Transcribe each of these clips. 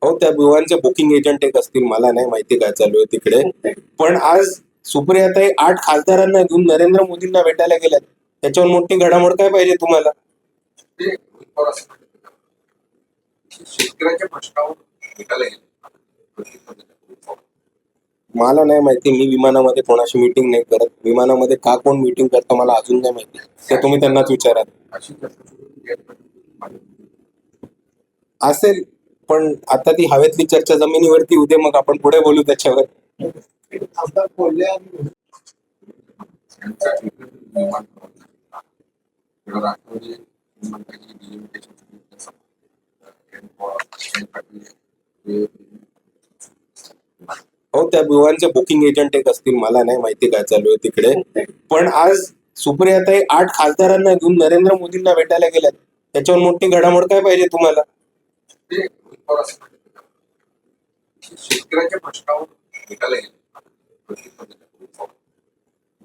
हो, त्या बुवांचे booking agent एक असतील, मला नाही माहिती काय चालू आहे तिकडे. पण आज सुप्रियाताई 8 खासदारांना घेऊन नरेंद्र मोदींना भेटायला गेल्यात. त्याच्यावर मोठी घडामोड काय पाहिजे तुम्हाला? ते थोडंसं शेतकऱ्याच्या प्रश्नावर भेटायला गेले. मला नाही माहिती, मी विमानामध्ये कोणाशी मीटिंग नाही करत. विमानामध्ये का कोण मीटिंग करतं मला अजून नाही माहिती. ते तुम्ही त्यांनाच विचारा. अशी चर्चा सुरू आहे. असेल, पण आता ती हवेतली चर्चा जमिनीवरती उद्या मग आपण पुढे बोलू त्याच्यावर. खासदार कोल्हे आणि राष्ट्रवादी हो, त्या बुवांचे बुकिंग एजंट एक असतील, मला नाही माहिती काय चालू आहे तिकडे. पण आज सुप्रियाताई 8 खासदारांना घेऊन नरेंद्र मोदींना भेटायला गेल्यात. त्याच्यावर मोठी घडामोड काय पाहिजे तुम्हाला? ते थोडंसं शेतकऱ्याच्या प्रश्नावर भेटायला गेले.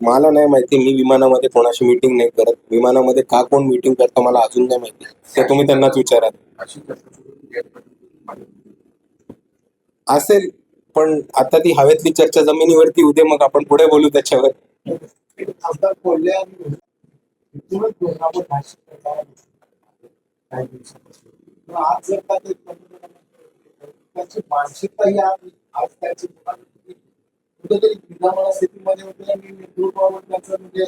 मला नाही माहिती, मी विमानामध्ये कोणाशी मीटिंग नाही करत. विमानामध्ये का कोण मीटिंग करतं मला अजून नाही माहिती. ते तुम्ही त्यांनाच विचारा. अशी चर्चा सुरू आहे. असेल, पण आता ती हवेतली चर्चा जमिनीवरती उद्या मग आपण पुढे बोलू त्याच्यावर. खासदार कोल्हे आणि इथूनच धोरणावर भाष्य करताना काही दिवसापासून आज जर का ते त्यांची मानसिकता ही आज त्यांची कुठेतरी विधानसभा स्थितीमध्ये होते आणि नेतृत्वावर त्यांचं म्हणजे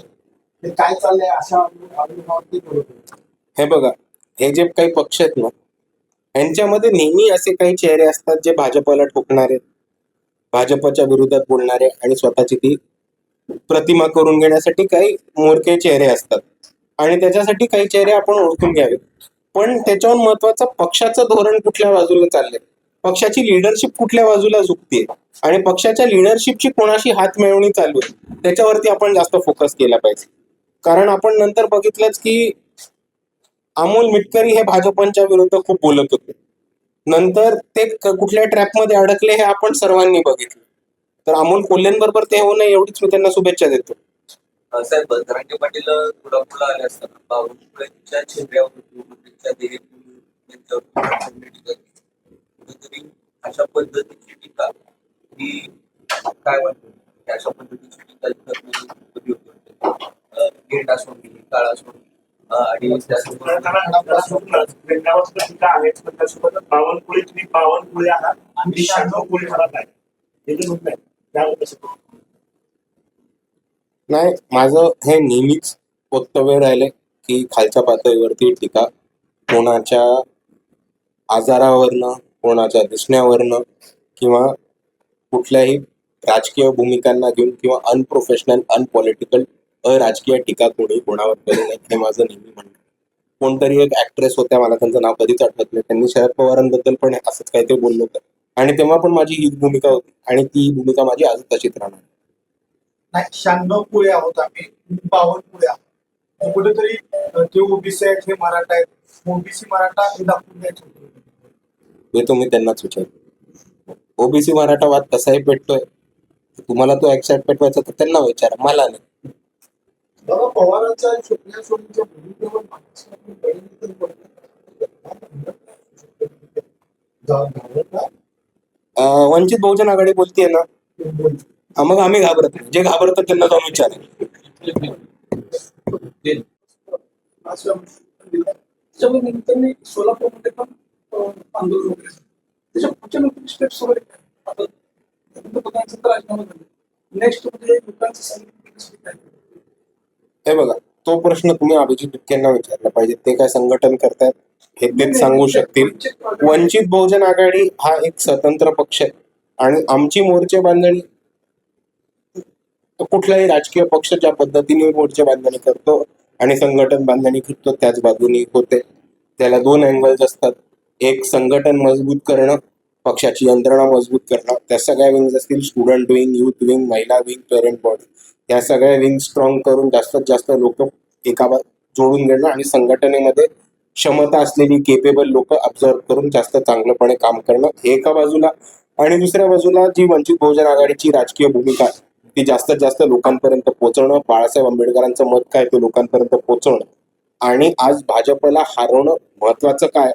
हे काय चाललंय अशा अनुभवावरती बोलत. हे बघा, हे जे काही पक्ष आहेत ना, यांच्यामध्ये नेहमी असे काही चेहरे असतात जे भाजपला ठोकणारे, भाजपच्या विरोधात बोलणारे आणि स्वतःची ती प्रतिमा करून घेण्यासाठी काही मोरके चेहरे असतात. आणि त्याच्यासाठी काही चेहरे आपण ओळखून घ्यावे. पण त्याच्यावर महत्वाचं पक्षाचं धोरण कुठल्या बाजूला चाललंय, पक्षाची लिडरशिप कुठल्या बाजूला झुकते आणि पक्षाच्या लिडरशिपची कोणाशी हात मिळवणी चालू आहे, त्याच्यावरती आपण जास्त फोकस केला पाहिजे. कारण आपण नंतर बघितलंच की अमोल मिटकरी हे भाजपच्या विरुद्ध खूप बोलत होते. नंतर ते कुठल्या ट्रॅपमध्ये अडकले हे आपण सर्वांनी बघितलं. तर अमोल कोल्हेंबरोबर ते होऊ नये एवढीच मी त्यांना शुभेच्छा देतो. साहेब धरांगे पाटील तुळापूरला आले असताना बावनकुळेंच्या चेहऱ्यावर त्यांच्या कुठेतरी अशा पद्धतीची टीका ही काय वाटतं? अशा पद्धतीची टीका गेट असो काळ असो आणि बावनकुळे तुम्ही बावनकुळे आहात आणि 96 कुळे आहात आहे. नाही, माझं हे नेहमीच वक्तव्य राहिले की खालच्या पातळीवरती टीका कोणाच्या आजारावरनं, कोणाच्या दिसण्यावरनं किंवा कुठल्याही राजकीय भूमिकांना घेऊन किंवा अनप्रोफेशनल, अनपॉलिटिकल, अराजकीय टीका कोणी कोणावर करू नये, हे माझं नेहमी म्हणणं. कोणतरी एक ऍक्ट्रेस होत्या, मला त्यांचं नाव कधीच आठवत नाही, त्यांनी शरद पवारांबद्दल पण असंच काहीतरी बोललं होतं आणि तेव्हा पण माझी हीच भूमिका होती आणि ती भूमिका माझी आज तशीच राहणार. नाही, 96 कुळे आहोत आम्ही, 52 कुळे आहोत. कुठेतरी ते ओबीसी आहेत, हे मराठा आहेत, ओबीसी मराठा हे दाखवून द्यायचं. हे तुम्ही त्यांनाच विचार. ओबीसी मराठा वाद कसाही पेटतोय, तुम्हाला तो ऍक्सेप्ट पेटवायचा तर त्यांना विचारा, मला नाही. बाबा पवारांच्या छोट्या सोडीच्या भूमिकेवर वंचित बहुजन आघाडी बोलतीये ना, मग आम्ही घाबरत नाही. जे घाबरतात त्यांना जाऊन विचारा. त्याच्यामुळे सोलापूरमध्ये पण आंदोलन वगैरे त्याच्या पुढच्या नंतर स्टेप्स वगैरे पंतप्रधानांचं तर राजीनामा झालं. नेक्स्ट म्हणजे लोकांचं सांगितलं. हे बघा, तो प्रश्न तुम्ही अभिजित टिपकेंना विचारला पाहिजे. ते काय संघटन करतात हे तेच सांगू शकतील. वंचित बहुजन आघाडी हा एक स्वतंत्र पक्ष आहे आणि आमची मोर्चे बांधणी कुठलाही राजकीय पक्ष ज्या पद्धतीने मोर्चे बांधणी करतो आणि संघटन बांधणी करतो त्याच बाजूनी होते. त्याला 2 अँगल्स असतात. एक संघटन मजबूत करणं, पक्षाची यंत्रणा मजबूत करणं, त्या सगळ्या विंग्स असतील, स्टुडंट विंग, युथ विंग, महिला विंग, पेरेंट बॉडी, या सगळ्या विंग स्ट्रॉंग करून जास्तीत जास्त लोक जोडून घेणं आणि संघटनेमध्ये क्षमता असलेली केपेबल लोक ऑब्झर्व करून जास्त चांगलंपणे काम करणं हे एका बाजूला. आणि दुसऱ्या बाजूला जी वंचित बहुजन आघाडीची राजकीय भूमिका ती जास्तीत जास्त लोकांपर्यंत पोहोचवणं, बाळासाहेब आंबेडकरांचं मत काय ते लोकांपर्यंत पोहोचवणं. आणि आज भाजपला हरवणं महत्वाचं काय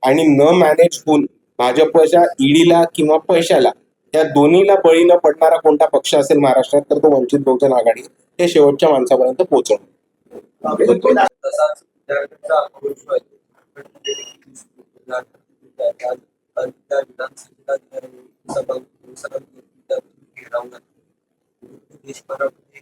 आणि न मॅनेज होऊन भाजपच्या ईडीला किंवा पैशाला, या दोन्हीला बळी न पडणारा कोणता पक्ष असेल महाराष्ट्रात तर तो वंचित बहुजन आघाडी हे शेवटच्या माणसापर्यंत पोहोचवणार. तसाच विद्यार्थ्यांचा आक्रोश आहे. झारखंडमध्ये देखील त्या विधानसभेला घेरावला देशभरामध्ये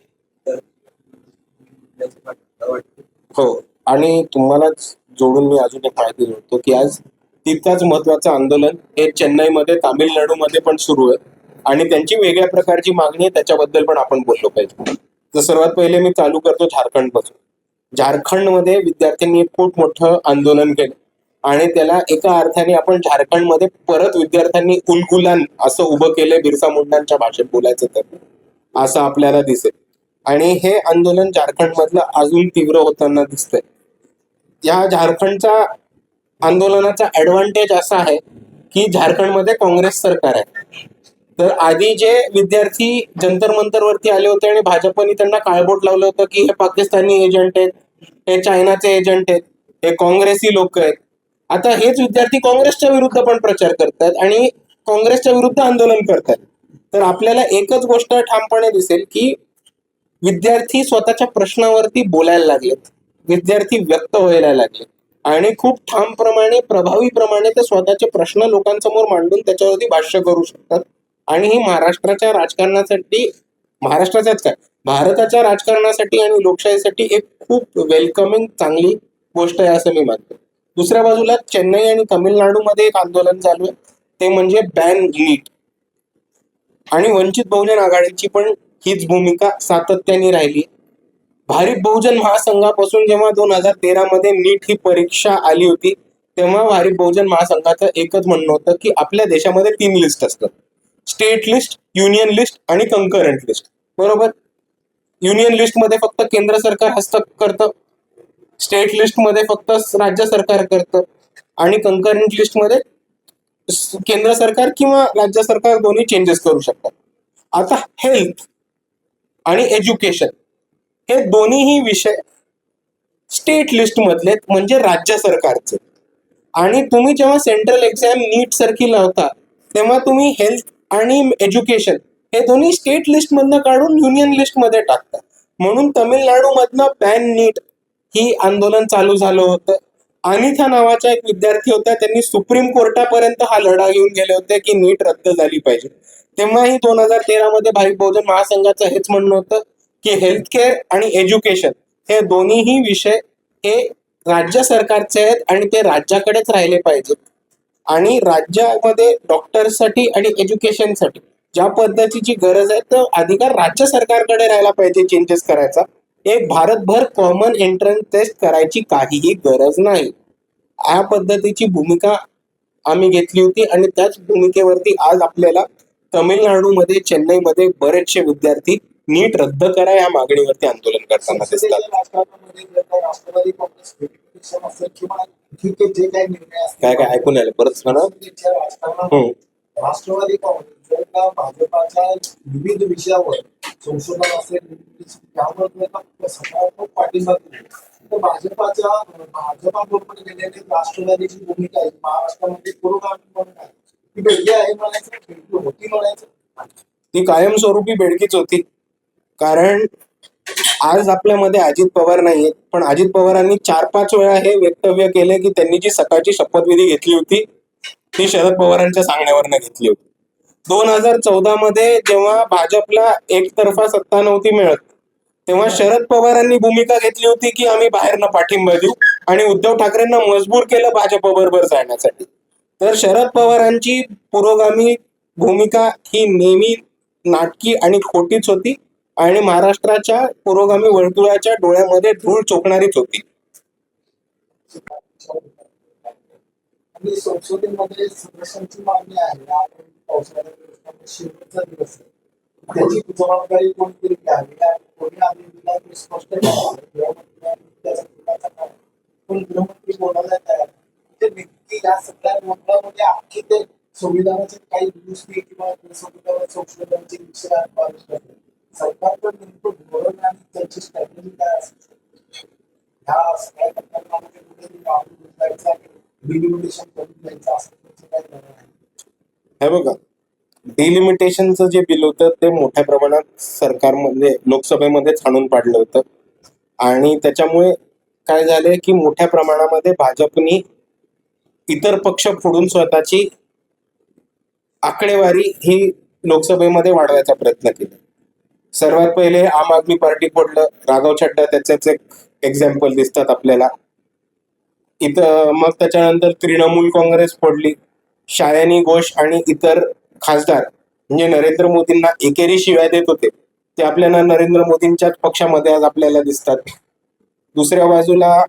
विद्यार्थी वाटते. हो, आणि तुम्हालाच जोडून मी अजून एक माहिती देतो की आज तितकाच महत्वाचं आंदोलन हे चेन्नईमध्ये, तामिळनाडूमध्ये पण सुरू आहे आणि त्यांची वेगळ्या प्रकारची मागणी आहे, त्याच्याबद्दल पण आपण बोललो पाहिजे. तर सर्वात पहिले मी चालू करतो झारखंडपासून. झारखंडमध्ये विद्यार्थ्यांनी एक खूप मोठं आंदोलन केलं आणि त्याला एका अर्थाने आपण झारखंडमध्ये परत विद्यार्थ्यांनी उलगुलान असं उभं केलंय, बिरसा मुंडांच्या भाषेत बोलायचं तर असं आपल्याला दिसेल. आणि हे आंदोलन झारखंडमधलं अजून तीव्र होताना दिसतंय. या झारखंडच्या आंदोलनाचा ऍडव्हान्टेज असा आहे की झारखंडमध्ये काँग्रेस सरकार आहे. तर आधी जे विद्यार्थी जंतर मंतर वरती आले होते आणि भाजपने त्यांना काळबोट लावलं होतं की हे पाकिस्तानी एजंट आहेत, हे चायनाचे एजंट आहेत, हे काँग्रेसी लोक आहेत. आता हेच विद्यार्थी काँग्रेसच्या विरुद्ध पण प्रचार करतात आणि काँग्रेसच्या विरुद्ध आंदोलन करतात. तर आपल्याला एकच गोष्ट ठामपणे दिसेल की विद्यार्थी स्वतःच्या प्रश्नावरती बोलायला लागलेत, विद्यार्थी व्यक्त व्हायला लागले आणि खूप ठामप्रमाणे, प्रभावीप्रमाणे ते स्वतःचे प्रश्न लोकांसमोर मांडून त्याच्यावरती भाष्य करू शकतात. आणि ही महाराष्ट्राच्या राजकारणासाठी, महाराष्ट्राच्याच काय, भारताच्या राजकारणासाठी आणि लोकशाहीसाठी एक खूप वेलकमिंग चांगली गोष्ट आहे असं मी मानतो. दुसऱ्या बाजूला चेन्नई आणि तामिळनाडूमध्ये एक आंदोलन चालू आहे, ते म्हणजे बॅन नीट. आणि वंचित बहुजन आघाडीची पण हीच भूमिका सातत्याने राहिली. भारिप बहुजन महासंघापासून जेव्हा 2013 मध्ये नीट ही परीक्षा आली होती तेव्हा भारिप बहुजन महासंघाचं एकच म्हणणं होतं की आपल्या देशामध्ये 3 लिस्ट असतात, स्टेट लिस्ट, युनियन लिस्ट आणि कंकरंट लिस्ट. बरोबर? युनियन लिस्ट मध्ये फक्त केंद्र सरकार हस्तक्षेप करतं, स्टेट लिस्ट मध्ये फक्त राज्य सरकार करतं आणि कंकरंट लिस्ट मध्ये केंद्र सरकार किंवा राज्य सरकार दोन्ही चेंजेस करू शकतात. आता हेल्थ आणि एज्युकेशन हे दोन्हीही विषय स्टेट लिस्ट मधले म्हणजे राज्य सरकारचे. आणि तुम्ही जेव्हा सेंट्रल एक्झाम नीट सारखी लावता तेव्हा तुम्ही हेल्थ आणि एज्युकेशन हे दोन्ही स्टेट लिस्ट मधनं काढून युनियन लिस्ट मध्ये टाकता. म्हणून तमिळनाडू मधनं बॅन नीट ही आंदोलन चालू झालं होतं. अनिथा नावाचा एक विद्यार्थी होता, त्यांनी सुप्रीम कोर्टापर्यंत हा लढा घेऊन गेले होते की नीट रद्द झाली पाहिजे. तेव्हाही 2013 मध्ये भारिप बहुजन महासंघाचं हेच म्हणणं होतं की हेल्थ केअर आणि एज्युकेशन हे दोन्हीही विषय हे राज्य सरकारचे आहेत आणि ते राज्याकडेच राहिले पाहिजेत. आणि राज्यामध्ये डॉक्टर्ससाठी आणि एज्युकेशनसाठी ज्या पद्धतीची गरज आहे तो अधिकार राज्य सरकारकडे राहायला पाहिजे चेंजेस करायचा. एक भारतभर कॉमन एंट्रन्स टेस्ट करायची काहीही गरज नाही. या पद्धतीची भूमिका आम्ही घेतली होती आणि त्याच भूमिकेवरती आज आपल्याला तमिळनाडूमध्ये, चेन्नईमध्ये बरेचसे विद्यार्थी नीट रद्द करा या मागणीवरती आंदोलन करताना दिसतात. राजकारणामध्ये जर का राष्ट्रवादी काँग्रेस भेटीपेक्षा असेल किंवा ठीक आहे जे काही निर्णय असतील, काय काय ऐकून आलं परत म्हणा. संसदेच्या राजकारणामध्ये राष्ट्रवादी काँग्रेस जर का भाजपाच्या विविध विषयावर संशोधन असेल त्यावर जर का सकारात्मक पाठिंबा दिला तर भाजपाबरोबर गेलेली राष्ट्रवादीची भूमिका आहे महाराष्ट्रामध्ये पुरोगामी म्हणून आहे ती वेगळी आहे म्हणायचं, वेगळी होती म्हणायचं. ती कायमस्वरूपी बेडकीच होती. कारण आज आपल्यामध्ये अजित पवार नाहीये, पण अजित पवारांनी 4-5 वेळा हे वक्तव्य केले की त्यांनी जी सकाळची शपथविधी घेतली होती ती शरद पवारांच्या सांगण्यावरनं घेतली होती. 2014 मध्ये जेव्हा भाजपला एकतर्फा सत्ता नव्हती मिळत तेव्हा शरद पवारांनी भूमिका घेतली होती की आम्ही बाहेरनं पाठिंबा देऊ आणि उद्धव ठाकरेंना मजबूर केलं भाजप बरोबर जाण्यासाठी. तर शरद पवारांची पुरोगामी भूमिका ही नेहमी नाटकी आणि खोटीच होती आणि महाराष्ट्राच्या पुरोगामी वर्तुळाच्या डोळ्यामध्ये धूळ चोखणारीच होती. आणि संसदेमध्ये सदस्यांची मागणी आहे आपण पावसाळ्याच्या दिवसामध्ये शेवटचा दिवस आहे त्याची जबाबदारी कोणतरी घ्यावी आणि कोणी आम्ही दिला ते स्पष्ट करावं. पण गृहमंत्री बोलायला तयार ते नक्की या सगळ्या गोष्टांमध्ये आणखी ते संविधानाचे काही दुरुस्ती किंवा संविधान संशोधनाचे विषय सरकारचं नेमकं धोरण आणि त्याची स्ट्रॅटेजी काय असेल ह्या सगळ्या घटनांमध्ये कुठेतरी डिलिमिटेशन करून द्यायचं असं त्याचं काय करणार आहे? हे बघा, डिलिमिटेशनचं जे बिल होतं ते मोठ्या प्रमाणात सरकारमध्ये लोकसभेमध्येच आणून पाडलं होतं आणि त्याच्यामुळे काय झालंय की मोठ्या प्रमाणामध्ये भाजपनी इतर पक्ष फोडून स्वतःची आकडेवारी ही लोकसभेमध्ये वाढवायचा प्रयत्न केला. सर्वात पहिले आम आदमी पार्टी फोडलं, राघव चड्डा त्याचेच एक एक्झाम्पल दिसतात आपल्याला इथं. मग त्याच्यानंतर तृणमूल काँग्रेस फोडली, शायनी घोष आणि इतर खासदार म्हणजे नरेंद्र मोदींना एकेरी शिव्या देत होते ते आपल्याला नरेंद्र मोदींच्याच पक्षामध्ये आज आपल्याला दिसतात. दुसऱ्या बाजूला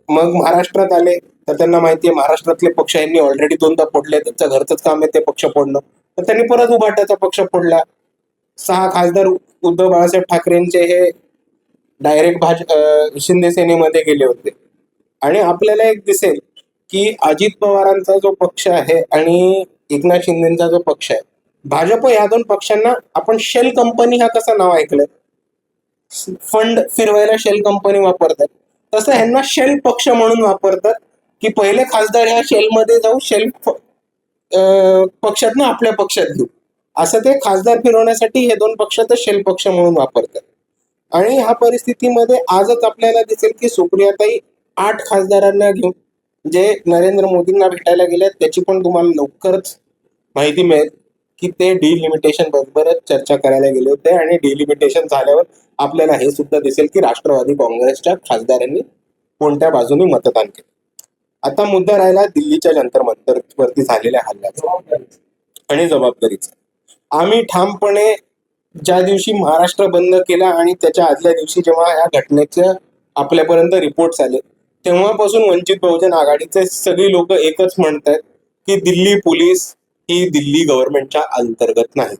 मग महाराष्ट्रात आले तर त्यांना माहितीये महाराष्ट्रातले पक्ष यांनी ऑलरेडी दोनदा फोडले, त्यांचं घरचंच काम आहे ते पक्ष फोडणं, तर त्यांनी परत उभाटाचा पक्ष फोडला. 6 खासदार उद्धव बाळासाहेब ठाकरेंचे हे डायरेक्ट शिंदे सेनेमध्ये गेले होते. आणि आपल्याला एक दिसेल की अजित पवारांचा जो पक्ष आहे आणि एकनाथ शिंदेचा जो पक्ष आहे, भाजप या दोन पक्षांना आपण शेल कंपनी हा कसं नाव ऐकलंय, फंड फिरवायला शेल कंपनी वापरतात, तसं ह्यांना शेल पक्ष म्हणून वापरतात की पहिले खासदार ह्या शेलमध्ये जाऊ शेल पक्षातनं आपल्या पक्षात घेऊ, असं ते खासदार फिरवण्यासाठी हे दोन पक्ष तर शेल पक्ष म्हणून वापरतात. आणि ह्या परिस्थितीमध्ये आजच आपल्याला दिसेल की सुप्रियाताई 8 खासदारांना घेऊन जे नरेंद्र मोदींना भेटायला गेले त्याची पण तुम्हाला लवकरच माहिती मिळेल की ते डिलिमिटेशन बरोबरच चर्चा करायला गेले होते. आणि डिलिमिटेशन झाल्यावर आपल्याला हे सुद्धा दिसेल की राष्ट्रवादी काँग्रेसच्या खासदारांनी कोणत्या बाजूने मतदान केलं. आता मुद्दा राहिला दिल्लीच्या जंतर मंतरवरती झालेल्या हल्ल्याचा आणि जबाबदारीचा. आम्ही ठामपणे ज्या दिवशी महाराष्ट्र बंद केला आणि त्याच्या आदल्या दिवशी जेव्हा या घटनेचे आपल्यापर्यंत रिपोर्ट्स आले तेव्हापासून वंचित बहुजन आघाडीचे सगळी लोक एकच म्हणतात की दिल्ली पोलीस ही दिल्ली गव्हर्नमेंटच्या अंतर्गत नाही.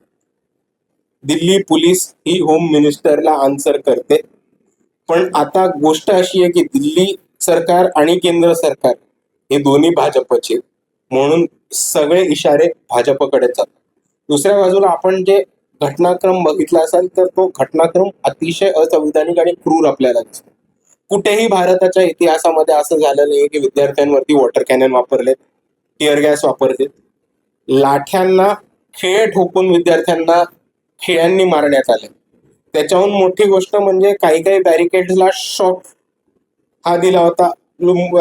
दिल्ली पोलीस ही होम मिनिस्टरला आन्सर करते. पण आता गोष्ट अशी आहे की दिल्ली सरकार आणि केंद्र सरकार हे दोन्ही भाजपचे, म्हणून सगळे इशारे भाजपकडे जातात. दुसऱ्या बाजूला आपण जे घटनाक्रम बघितला असाल तर तो घटनाक्रम अतिशय असंविधानिक आणि क्रूर आपल्याला दिसतो. कुठेही भारताच्या इतिहासामध्ये असं झालं नाही की विद्यार्थ्यांवरती वॉटर कॅनन वापरलेत, टिअर गॅस वापरलेत, लाठ्यांना खिळे ठोकून विद्यार्थ्यांना खिळ्यांनी मारण्यात आले. त्याच्याहून मोठी गोष्ट म्हणजे काही काही बॅरिकेड्सला शॉक हा दिला होता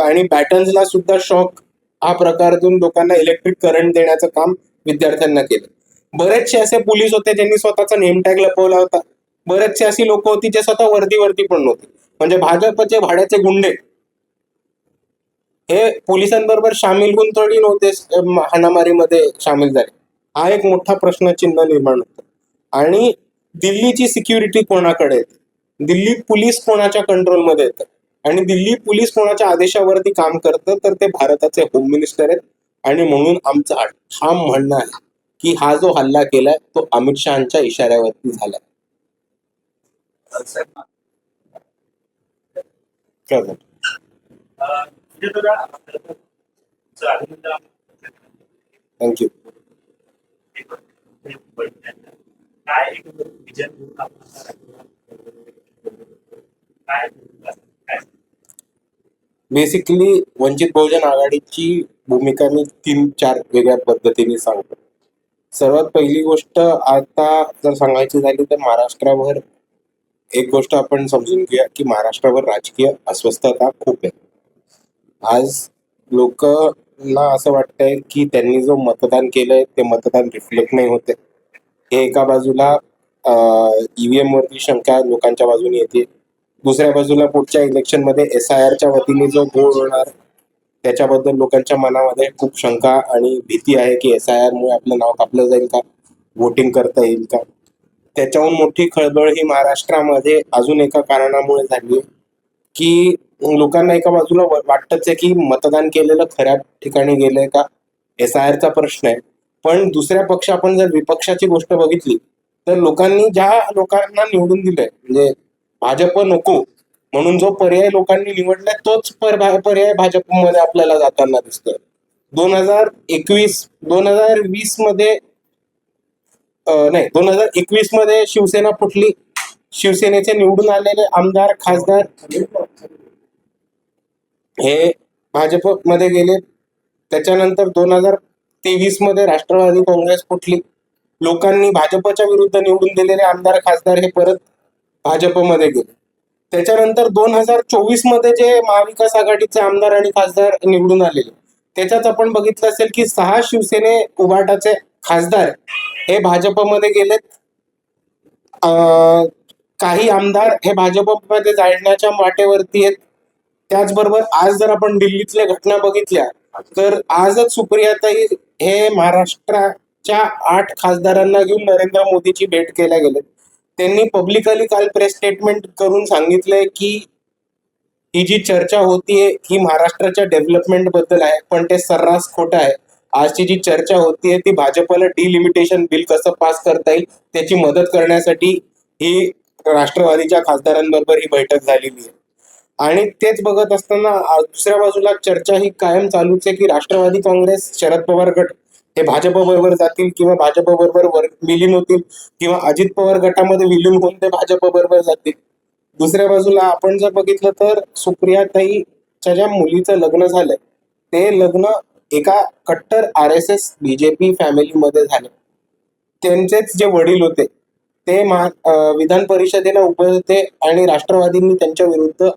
आणि बॅटन्सला सुद्धा शॉक हा प्रकारातून लोकांना इलेक्ट्रिक करंट देण्याचं काम विद्यार्थ्यांना केलं. बरेचसे असे पोलीस होते ज्यांनी स्वतःचा नेम टॅग लपवला होता. बरेचसे अशी लोक होती जे स्वतः वर्दी पण नव्हती. म्हणजे भाजपचे भाड्याचे गुंडे हे पोलिसांबरोबर सामील होऊन थोडी नव्हते हाणामारीमध्ये सामील झाले. हा एक मोठा प्रश्नचिन्ह निर्माण होतो. आणि दिल्लीची सिक्युरिटी कोणाकडे येते, दिल्ली पोलीस कोणाच्या कंट्रोलमध्ये येतं आणि दिल्ली पोलीस कोणाच्या आदेशावरती काम करतं तर ते भारताचे होम मिनिस्टर आहेत. आणि म्हणून आमचं ठाम म्हणणं आहे की हा जो हल्ला केलाय तो अमित शहाच्या इशाऱ्यावरती झालाय. साहेब, काय झालं? थँक्यू. बेसिकली वंचित बहुजन आघाडीची भूमिका मी 3-4 वेगळ्या पद्धतीने सांगतो. सर्वात पहिली गोष्ट आता जर सांगायची झाली तर महाराष्ट्रावर एक गोष्ट आपण समजून घेऊया की महाराष्ट्रावर राजकीय अस्वस्थता खूप आहे. आज लोकांना असं वाटतंय की त्यांनी जो मतदान केलंय ते मतदान रिफ्लेक्ट नाही होते. हे एका बाजूला ईव्हीएम वरती शंका लोकांच्या बाजूने येते. दुसऱ्या बाजूला पुढच्या इलेक्शनमध्ये SIRच्या वतीने जो घोळ होणार त्याच्याबद्दल लोकांच्या मनामध्ये खूप शंका आणि भीती आहे की SIR मुळे आपलं नाव कापलं जाईल का, वोटिंग करता येईल का. त्याच्याहून मोठी खळबळ ही महाराष्ट्रामध्ये अजून एका कारणामुळे झाली की लोकांना एका बाजूला वाटतच आहे की मतदान केलेलं खऱ्या ठिकाणी गेलंय का, SIRचा प्रश्न आहे. पण दुसऱ्या पक्ष आपण जर विपक्षाची गोष्ट बघितली तर लोकांनी ज्या लोकांना निवडून दिलंय म्हणजे भाजप नको म्हणून जो पर्याय लोकांनी निवडलाय तोच पर्याय भाजपमध्ये आपल्याला जाताना दिसतोय. 2020 मध्ये 2021 मध्ये शिवसेना फुटली. शिवसेनेचे निवडून आलेले आमदार खासदार हे भाजपमध्ये गेले. त्याच्यानंतर 2023 मध्ये राष्ट्रवादी काँग्रेस फुटली. लोकांनी भाजपच्या विरुद्ध निवडून दिलेले आमदार खासदार हे परत भाजपमध्ये गेले. त्याच्यानंतर 2024 मध्ये जे महाविकास आघाडीचे आमदार आणि खासदार निवडून आलेले, त्याच्यात आपण बघितलं असेल की 6 शिवसेने उभाटाचे खासदार हे भाजपमध्ये गेलेत. काही आमदार हे भाजपमध्ये जाण्याच्या वाटेवरती आहेत. त्याचबरोबर आज जर आपण दिल्लीतल्या घटना बघितल्या तर आजच सुप्रियाताई हे महाराष्ट्राच्या 8 खासदारांना घेऊन नरेंद्र मोदीची भेट केल्या गेले. त्यांनी पब्लिकली काल प्रेस स्टेटमेंट करून सांगितलंय की ही जी चर्चा होतीये ही महाराष्ट्राच्या डेव्हलपमेंट बद्दल आहे, पण ते सर्रास खोटं आहे. आजची जी चर्चा होतीये ती भाजपला डिलिमिटेशन बिल कसं पास करता येईल त्याची मदत करण्यासाठी ही राष्ट्रवादीच्या खासदारांबरोबर ही बैठक झालेली आहे. आणि तेच बघत असताना दुसऱ्या बाजूला चर्चा ही कायम चालूच आहे की राष्ट्रवादी काँग्रेस, शरद पवार गट हे भाजप बरोबर जातील किंवा भाजप बरोबर विलीन होतील किंवा अजित पवार गटामध्ये विलीन होऊन ते भाजप बरोबर जातील. दुसऱ्या बाजूला आपण जर बघितलं तर सुप्रियाताईच्या ज्या मुलीचं लग्न झालंय ते लग्न एका कट्टर RSS BJP फॅमिलीमध्ये झालं. त्यांचेच जे वडील होते ते विधान परिषदेला उभे होते आणि राष्ट्रवादींनी त्यांच्या विरुद्ध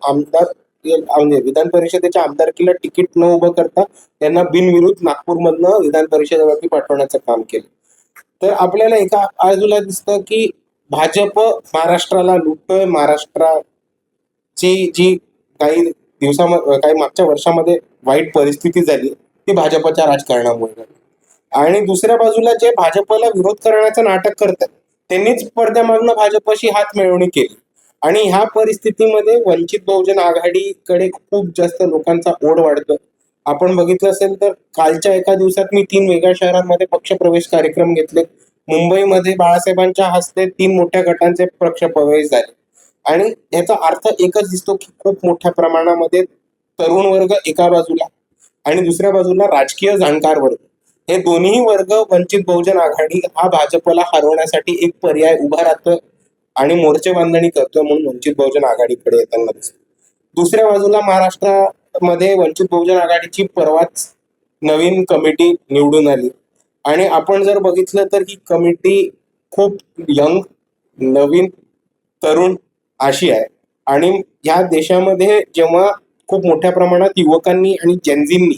म्हणजे विधान परिषदेच्या आमदारकीला तिकीट न उभं करता त्यांना बिनविरोध नागपूरमधनं विधान परिषदेवरती पाठवण्याचं काम केलं. तर आपल्याला एका बाजूला दिसतं की भाजप महाराष्ट्राला लुटतोय. महाराष्ट्राची जी काही मागच्या वर्षामध्ये वाईट परिस्थिती झाली ती भाजपच्या राजकारणामुळे झाली. आणि दुसऱ्या बाजूला जे भाजपला विरोध करण्याचं नाटक करतात त्यांनीच पडद्यामागनं भाजपशी हात मिळवणी केली. आणि ह्या परिस्थितीमध्ये वंचित बहुजन आघाडीकडे खूप जास्त लोकांचा ओढ वाढतो. आपण बघितलं असेल तर कालच्या एका दिवसात मी 3 वेगळ्या शहरांमध्ये पक्षप्रवेश कार्यक्रम घेतले. मुंबईमध्ये बाळासाहेबांच्या हस्ते 3 मोठ्या गटांचे पक्षप्रवेश झाले. आणि याचा अर्थ एकच दिसतो की खूप मोठ्या प्रमाणामध्ये तरुण वर्ग एका बाजूला आणि दुसऱ्या बाजूला राजकीय जाणकार वर्ग हे दोन्ही वर्ग वंचित बहुजन आघाडी हा भाजपला हरवण्यासाठी एक पर्याय उभा राहतोय आणि मोर्चे बांधणी करतोय म्हणून वंचित बहुजन आघाडीकडे येताना दिसतो. दुसऱ्या बाजूला महाराष्ट्रामध्ये वंचित बहुजन आघाडीची परवाच नवीन कमिटी निवडून आली आणि आपण जर बघितलं तर ही कमिटी खूप यंग, नवीन, तरुण अशी आहे. आणि ह्या देशामध्ये जेव्हा खूप मोठ्या प्रमाणात युवकांनी आणि जेनझींनी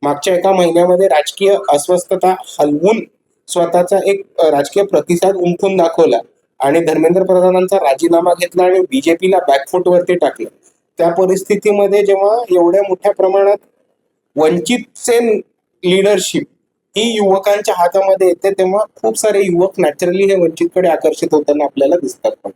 मागच्या एका महिन्यामध्ये राजकीय अस्वस्थता हलवून स्वतःचा एक राजकीय प्रतिसाद उमटून दाखवला आणि धर्मेंद्र प्रधानांचा राजीनामा घेतला आणि BJPला बॅकफूटवरती टाकलं, त्या परिस्थितीमध्ये जेव्हा एवढ्या मोठ्या प्रमाणात वंचितचे लीडरशिप ही युवकांच्या हातामध्ये येते तेव्हा खूप सारे युवक नॅचरली हे वंचितकडे आकर्षित होताना आपल्याला दिसतात. पण